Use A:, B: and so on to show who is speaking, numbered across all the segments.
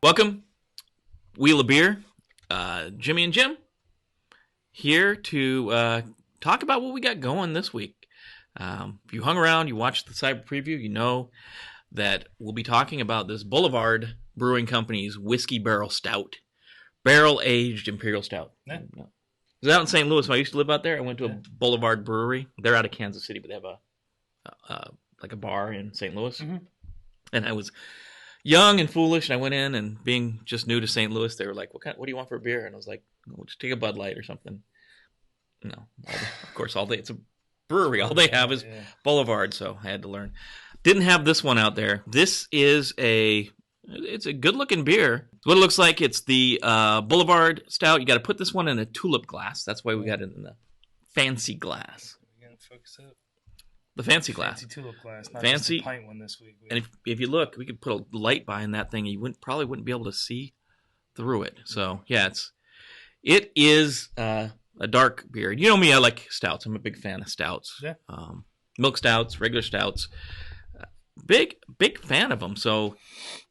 A: Welcome, Wheel of Beer. Jimmy and Jim here to talk about what we got going this week. If you hung around, you watched the Cyber preview, you know that we'll be talking about this Boulevard Brewing Company's Whisky Barrel Stout, barrel-aged Imperial Stout.
B: Yeah.
A: It was out in St. Louis when I used to live out there. I went to a Boulevard Brewery. They're out of Kansas City, but they have a bar in St. Louis. Mm-hmm. And I was young and foolish, and I went in, and being just new to St. Louis, they were like, what do you want for a beer? And I was like, we'll just take a Bud Light or something. No, of course, it's a brewery. All they have is Boulevard, so I had to learn. Didn't have this one out there. This is it's a good-looking beer. What it looks like, it's the Boulevard Stout. You got to put this one in a tulip glass. That's why we got it in the fancy glass.
B: We're going to focus up.
A: The fancy glass.
B: Fancy tulip glass, not
A: fancy
B: just the pint one this week.
A: And if you look, we could put a light behind that thing. You probably wouldn't be able to see through it. So yeah, it is a dark beer. You know me, I like stouts. I'm a big fan of stouts.
B: Yeah.
A: Milk stouts, regular stouts. Big fan of them. So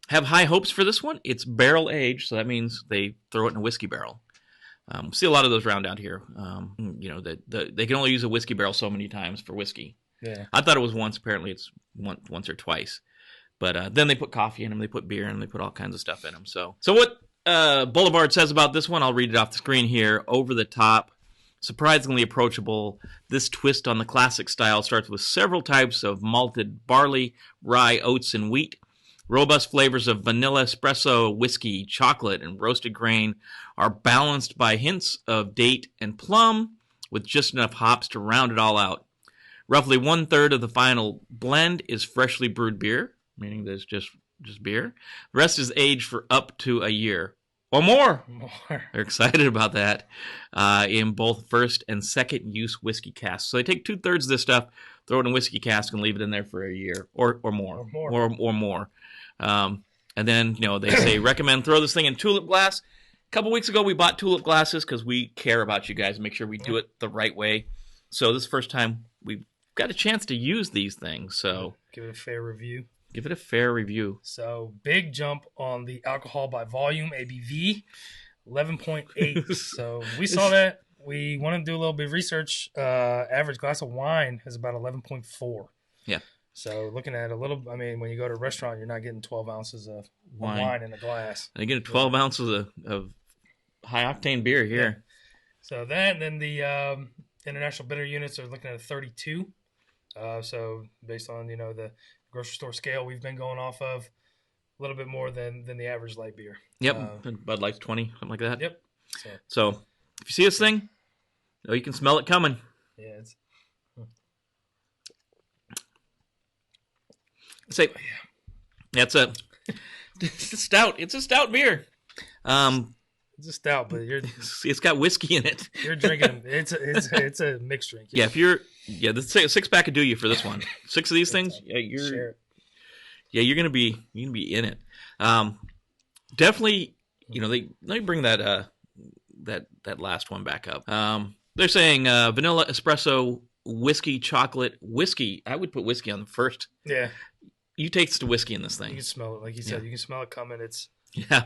A: have high hopes for this one. It's barrel aged, so that means they throw it in a whiskey barrel. See a lot of those around out here. They can only use a whiskey barrel so many times for whiskey.
B: Yeah.
A: I thought it was once. Apparently, it's once or twice. But then they put coffee in them, they put beer in them, they put all kinds of stuff in them. So what Boulevard says about this one, I'll read it off the screen here. Over the top, surprisingly approachable. This twist on the classic style starts with several types of malted barley, rye, oats, and wheat. Robust flavors of vanilla, espresso, whiskey, chocolate, and roasted grain are balanced by hints of date and plum, with just enough hops to round it all out. Roughly 1/3 of the final blend is freshly brewed beer, meaning there's just beer. The rest is aged for up to a year or more. They're excited about that in both first and second use whiskey casks. So they take 2/3 of this stuff, throw it in a whiskey cask, and leave it in there for a year or more. And then they say recommend throw this thing in tulip glass. A couple weeks ago we bought tulip glasses because we care about you guys, make sure we do it the right way. So this is the first time we've got a chance to use these things, so
B: give it a fair review.
A: Give it a fair review.
B: So big jump on the alcohol by volume, ABV, 11.8. So we saw that. We wanted to do a little bit of research. Average glass of wine is about 11.4.
A: Yeah.
B: So looking at when you go to a restaurant, you're not getting 12 ounces of wine in a glass.
A: And you get 12 ounces of high octane beer here.
B: Yeah. So that, and then the international bitter units are looking at a 32. So based on the grocery store scale we've been going off of, a little bit more than the average light beer.
A: Yep, Bud Light's 20, something like that.
B: Yep.
A: So if you see this thing, you can smell it coming.
B: Yeah,
A: it's a stout. It's a stout beer.
B: It's a stout, but
A: it's got whiskey in it.
B: You're drinking. It's a mixed drink.
A: Yeah, the 6-pack could do you for this one. 6 of these things. Yeah, you're gonna be in it. Definitely. Let me bring that last one back up. They're saying vanilla, espresso, whiskey, chocolate, whiskey. I would put whiskey on the first.
B: Yeah.
A: You taste the whiskey in this thing.
B: You can smell it, like you said.
A: Yeah.
B: You can smell it coming.
A: Yeah.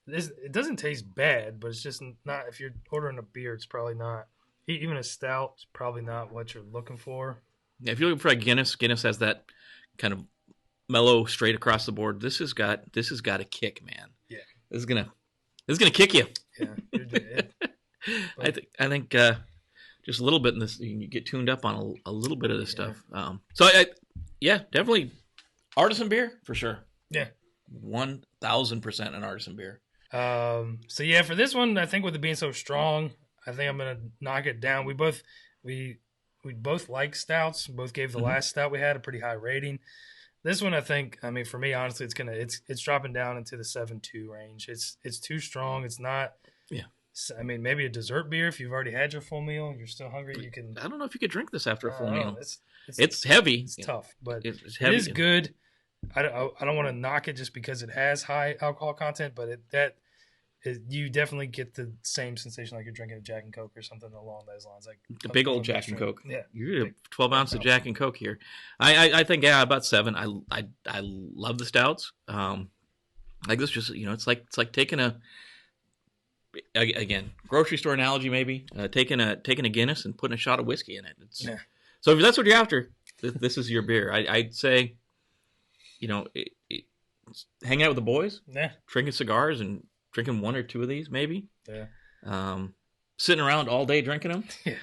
B: It doesn't taste bad, but it's just not. If you're ordering a beer, it's probably not. Even a stout, it's probably not what you're looking for.
A: Yeah, if you're looking for a Guinness has that kind of mellow, straight across the board. This has got a kick, man.
B: Yeah,
A: this is gonna kick you.
B: Yeah, you're doing it.
A: I think just a little bit in this, you get tuned up on a little bit of this stuff. Definitely artisan beer for sure.
B: Yeah,
A: 1,000% an artisan beer.
B: For this one, I think with it being so strong, I think I'm gonna knock it down. We both like stouts. We both gave the last stout we had a pretty high rating. This one, I think, for me, honestly, it's dropping down into the 7.2 range. It's too strong. It's not. Yeah. Maybe a dessert beer if you've already had your full meal and you're still hungry. You can.
A: I don't know if you could drink this after a full meal.
B: It's
A: heavy.
B: It's tough, but
A: it's heavy.
B: It is good. I don't want to knock it just because it has high alcohol content, but you definitely get the same sensation like you're drinking a Jack and Coke or something along those lines. Like
A: the big old Jack and Coke.
B: Yeah,
A: you're 12 ounces of Jack and Coke here. I think about 7. I love the stouts. Like this, just it's like taking again, grocery store analogy maybe, taking a Guinness and putting a shot of whiskey in it. So if that's what you're after, this is your beer. I'd say, hang out with the boys, drinking cigars and drinking one or two of these maybe. Yeah. Sitting around all day drinking them. Yeah.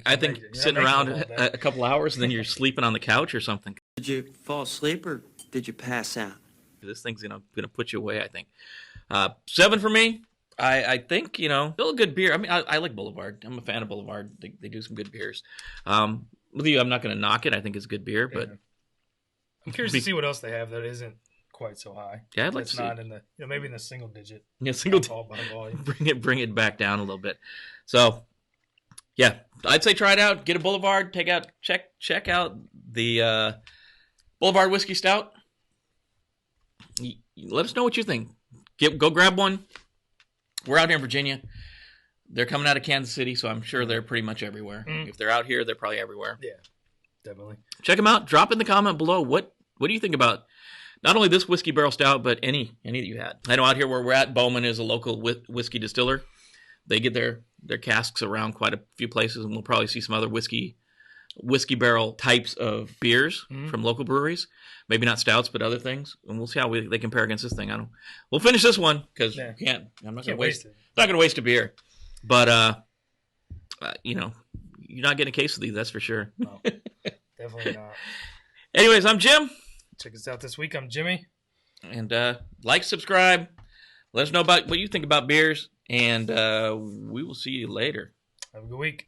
A: I think sitting around a couple hours and then you're sleeping on the couch or something.
C: Did you fall asleep or did you pass out?
A: This thing's gonna put you away, I think. 7 for me. I think still a good beer. I mean, I like Boulevard. I'm a fan of Boulevard. They do some good beers. With you, I'm not gonna knock it. I think it's good beer, but
B: I'm curious to see what else they have that isn't quite so high.
A: Yeah, I'd like to see.
B: It's not in the maybe in the single digit.
A: Yeah, single digit. Bring it back down a little bit. So, yeah, I'd say try it out. Get a Boulevard. Check out the Boulevard Whiskey Stout. Let us know what you think. Go grab one. We're out here in Virginia. They're coming out of Kansas City, so I'm sure they're pretty much everywhere. If they're out here, they're probably everywhere.
B: Yeah, definitely.
A: Check them out. Drop in the comment below. What do you think about not only this Whiskey Barrel Stout, but any that you had? I know out here where we're at, Bowman is a local whiskey distiller. They get their casks around quite a few places, and we'll probably see some other whiskey barrel types of beers from local breweries. Maybe not stouts, but other things. And we'll see how they compare against this thing. We'll finish this one because I'm not going to waste it. Not going to waste a beer. But, you're not getting a case of these, that's for sure.
B: No, definitely not.
A: Anyways, I'm Jim.
B: Check us out this week. I'm Jimmy.
A: And subscribe. Let us know about what you think about beers. And we will see you later.
B: Have a good week.